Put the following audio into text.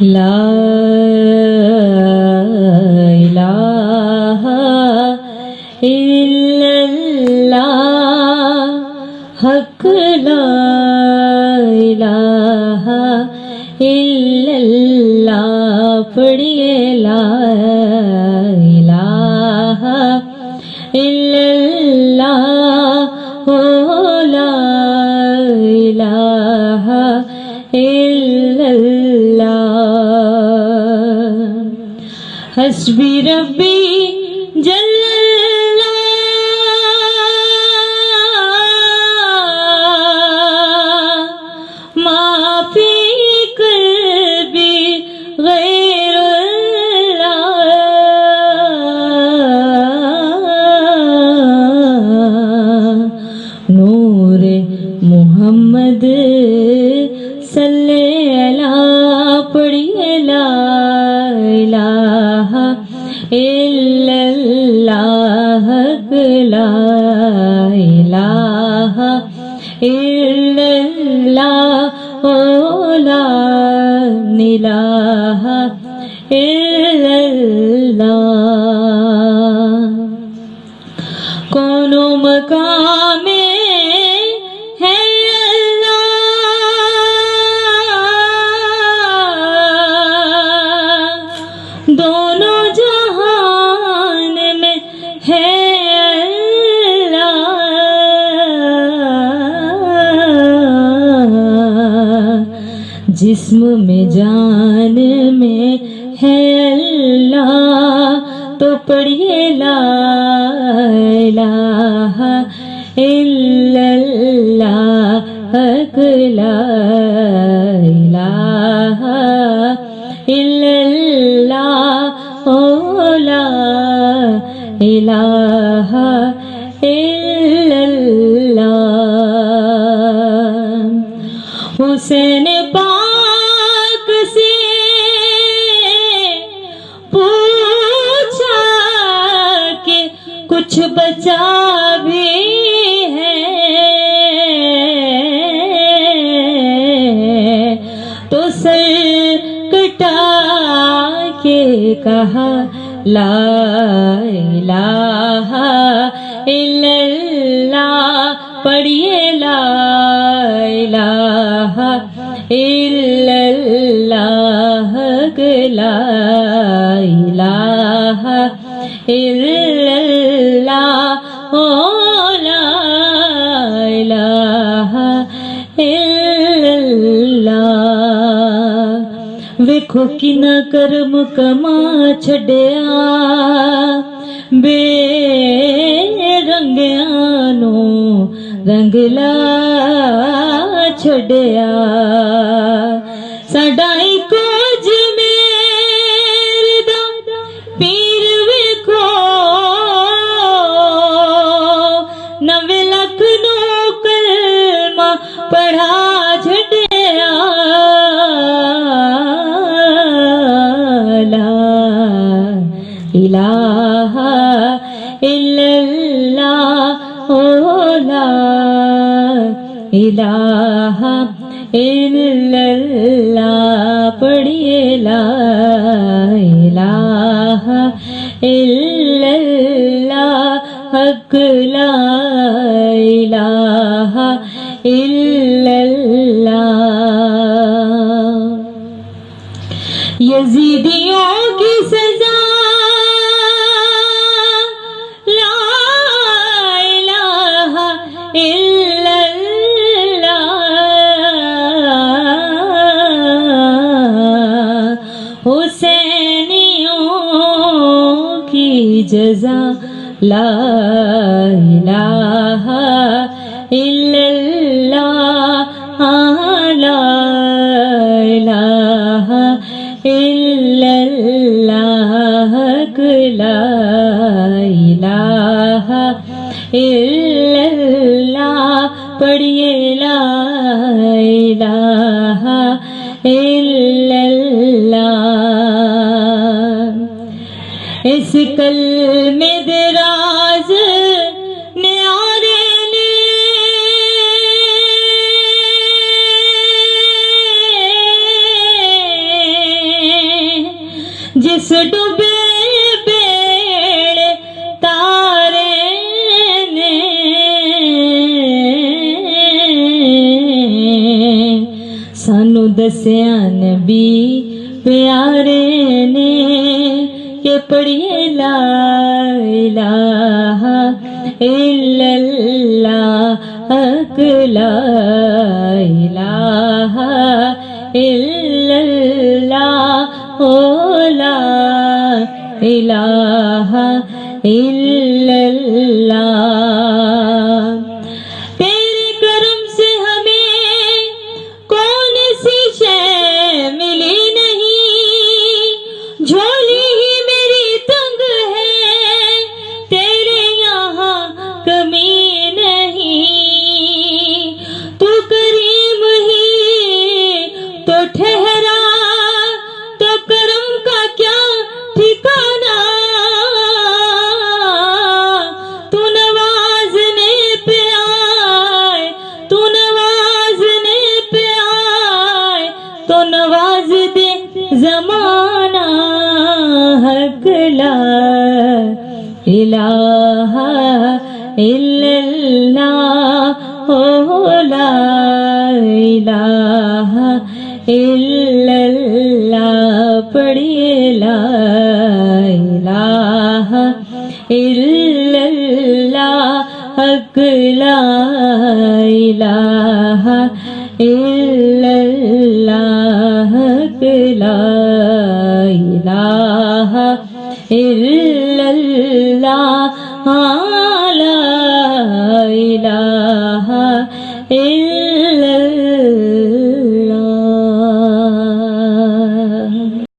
لا الہ الا اللہ حق لا الہ الا اللہ پڑھیے لا الہ الا اللہ لا الہ الا اللہ حسبی ربی جل اللہ ما فی قلبی غیر اللہ نور محمد صلی اللہ پڑھیے لا الہ الا اللہ حق لا الہ الا اللہ لا الہ الا اللہ کونو مقام ہے اللہ دونوں جہان میں ہے اللہ جسم میں جان میں ہے اللہ تو پڑھیے لا الہ الا اللہ حق لا الہ الا اللہ لا الہ الا اللہ حسین پاک سے پوچھا کہ کچھ بچا بھی ہے تو سر کٹا کے کہا لا الہ الا اللہ پڑھیے لا الہ الا اللہ حق لا الہ الا اللہ لا الہ الا اللہ ویکھو کنا کرم کما چھڈیا بے رنگیاں نو رنگ لا چھڈیا ساڈا کچھ میرے دا پیر ویکھو نوے لکھ نو کلمہ پڑھا چھڈیا لا الہ الا اللہ لا الہ الا اللہ پڑھیے لا الہ الا اللہ حق لا الہ الا اللہ یزیدیوں کی سزا لا الہ الا اللہ حسینیوں کی جزا لا الہ الا اللہ لا الہ الا اللہ حق لا الہ الا اللہ پڑھیے لا الہ الا اللہ اس کلمے دے راز نیارے نے اس ڈوبے بیڑے تارے نے سانو دسیا نبی پیارے نے کہ پڑھیے لا الہ الا اللہ حق لا الہ الا اللہ لا الہ الا اللہ تیرے کرم سے ہمیں کون سی شے ملی نہیں جھولی ہی میری تنگ ہے تیرے یہاں کمی نہیں تو کریم ہی تو ٹھہرا تو کرم کا کیا ٹھکانا تو نوازنے پہ آئے تو نوازنے پہ آئے تو نواز دے زمانہ حق لا الہ الا اللہ لا الہ الا اللہ پڑھیے لا الہ الا اللہ حق لا الہ الا اللہ حق لا الہ الا اللہ